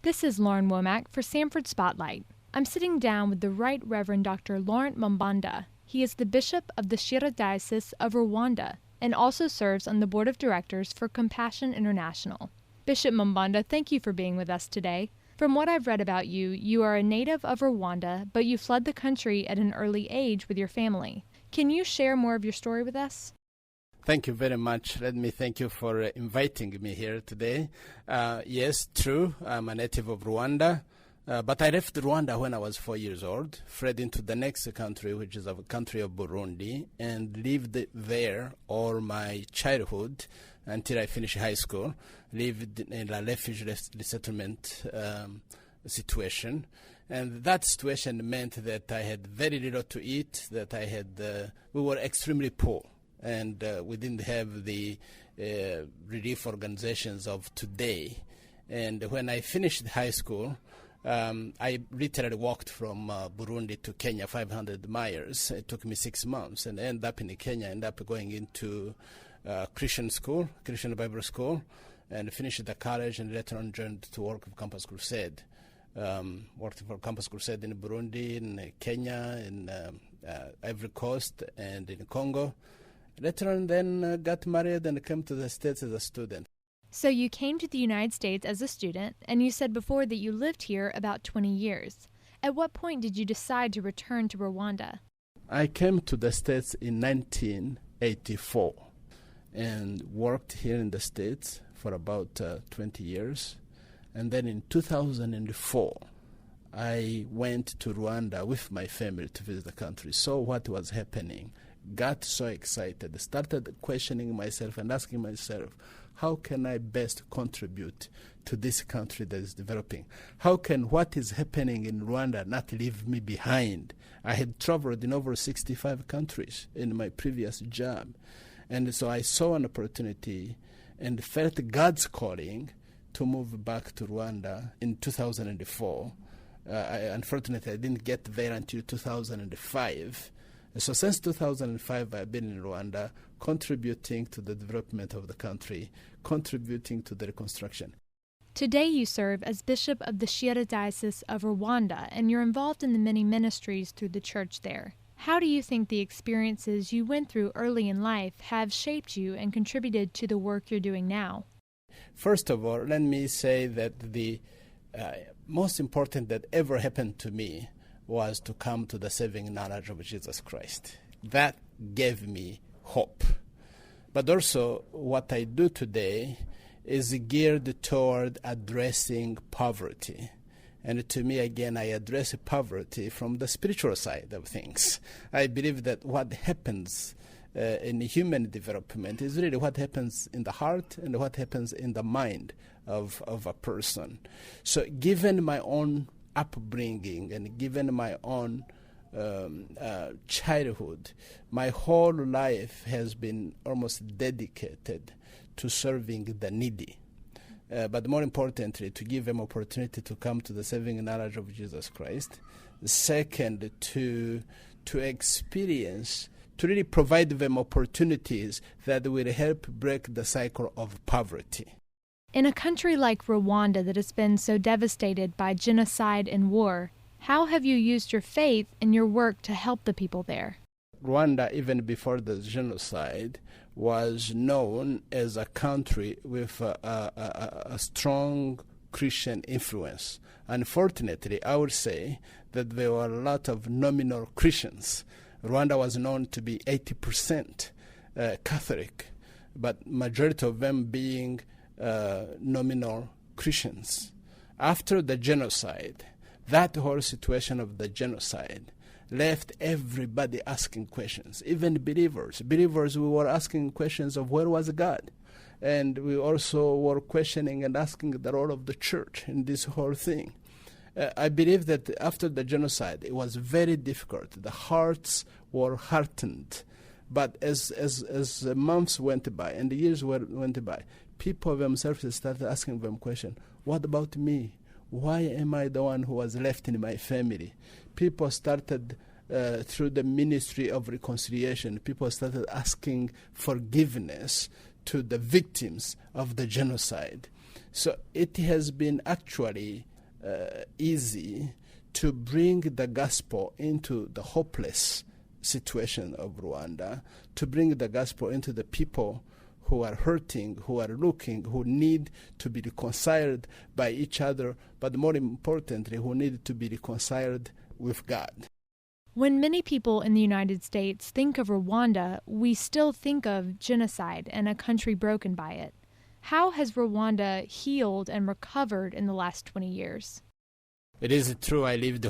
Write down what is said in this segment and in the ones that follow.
This is Lauren Womack for Sanford Spotlight. I'm sitting down with the Right Reverend Dr. Laurent Mbanda. He is the Bishop of the Shyira Diocese of Rwanda and also serves on the Board of Directors for Compassion International. Bishop Mbanda, thank you for being with us today. From what I've read about you, you are a native of Rwanda, but you fled the country at an early age with your family. Can you share more of your story with us? Thank you very much. Let me thank you for inviting me here today. Yes, true, I'm a native of Rwanda, but I left Rwanda when I was 4 years old, fled into the next country, which is a country of Burundi, and lived there all my childhood until I finished high school, lived in a refugee resettlement situation. And that situation meant that I had very little to eat, that we were extremely poor. And we didn't have the relief organizations of today. And when I finished high school, I literally walked from Burundi to Kenya, 500 miles. It took me 6 months, and I ended up in Kenya, ended up going into Christian Bible school, and finished the college, and later on joined to work with Campus Crusade. Worked for Campus Crusade in Burundi, in Kenya, in Ivory Coast, and in Congo. Later on, then got married and came to the States as a student. So you came to the United States as a student, and you said before that you lived here about 20 years. At what point did you decide to return to Rwanda? I came to the States in 1984 and worked here in the States for about 20 years. And then in 2004, I went to Rwanda with my family to visit the country, saw what was happening, got so excited, started questioning myself and asking myself, how can I best contribute to this country that is developing? How can what is happening in Rwanda not leave me behind? I had traveled in over 65 countries in my previous job. And so I saw an opportunity and felt God's calling to move back to Rwanda in 2004. Unfortunately, I didn't get there until 2005. So since 2005, I've been in Rwanda, contributing to the development of the country, contributing to the reconstruction. Today you serve as Bishop of the Shyira Diocese of Rwanda, and you're involved in the many ministries through the church there. How do you think the experiences you went through early in life have shaped you and contributed to the work you're doing now? First of all, let me say that the most important that ever happened to me was to come to the saving knowledge of Jesus Christ. That gave me hope. But also, what I do today is geared toward addressing poverty. And to me, again, I address poverty from the spiritual side of things. I believe that what happens in human development is really what happens in the heart and what happens in the mind of a person. So given my own upbringing and given my own childhood, my whole life has been almost dedicated to serving the needy. But more importantly, to give them opportunity to come to the saving knowledge of Jesus Christ. Second, to experience, to really provide them opportunities that will help break the cycle of poverty. In a country like Rwanda that has been so devastated by genocide and war, how have you used your faith and your work to help the people there? Rwanda, even before the genocide, was known as a country with a strong Christian influence. Unfortunately, I would say that there were a lot of nominal Christians. Rwanda was known to be 80% Catholic, but majority of them being nominal Christians. After the genocide, that whole situation of the genocide left everybody asking questions, even believers. Believers, we were asking questions of where was God? And we also were questioning and asking the role of the church in this whole thing. I believe that after the genocide, it was very difficult. The hearts were heartened. But as months went by and the years went by, people themselves started asking them questions. What about me? Why am I the one who was left in my family? People started, through the ministry of reconciliation, people started asking forgiveness to the victims of the genocide. So it has been actually easy to bring the gospel into the hopeless situation of Rwanda, to bring the gospel into the people who are hurting, who are looking, who need to be reconciled by each other, but more importantly, who need to be reconciled with God. When many people in the United States think of Rwanda, we still think of genocide and a country broken by it. How has Rwanda healed and recovered in the last 20 years? It is true. I lived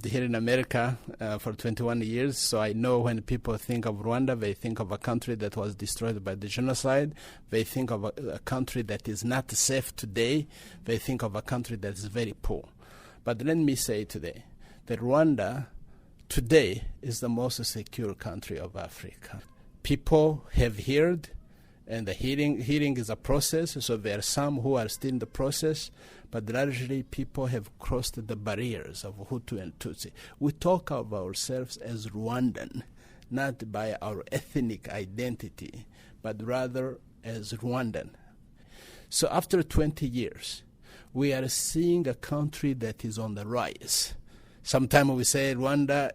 here in America for 21 years, so I know when people think of Rwanda, they think of a country that was destroyed by the genocide. They think of a country that is not safe today. They think of a country that is very poor. But let me say today that Rwanda today is the most secure country of Africa. People have healed, and the healing is a process, so there are some who are still in the process, but largely people have crossed the barriers of Hutu and Tutsi. We talk of ourselves as Rwandan, not by our ethnic identity, but rather as Rwandan. So after 20 years, we are seeing a country that is on the rise. Sometimes we say Rwanda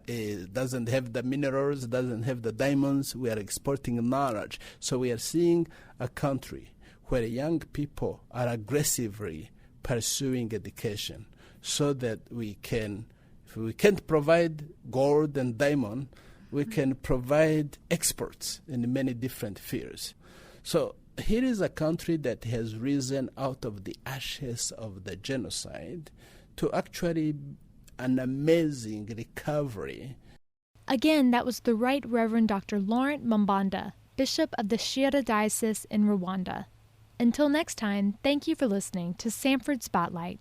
doesn't have the minerals, doesn't have the diamonds. We are exporting knowledge. So we are seeing a country where young people are aggressively pursuing education so that we can, if we can't provide gold and diamond, we can provide experts in many different fields. So here is a country that has risen out of the ashes of the genocide to actually an amazing recovery. Again, that was the Right Reverend Dr. Laurent Mbanda, Bishop of the Shyira Diocese in Rwanda. Until next time, thank you for listening to Samford Spotlight.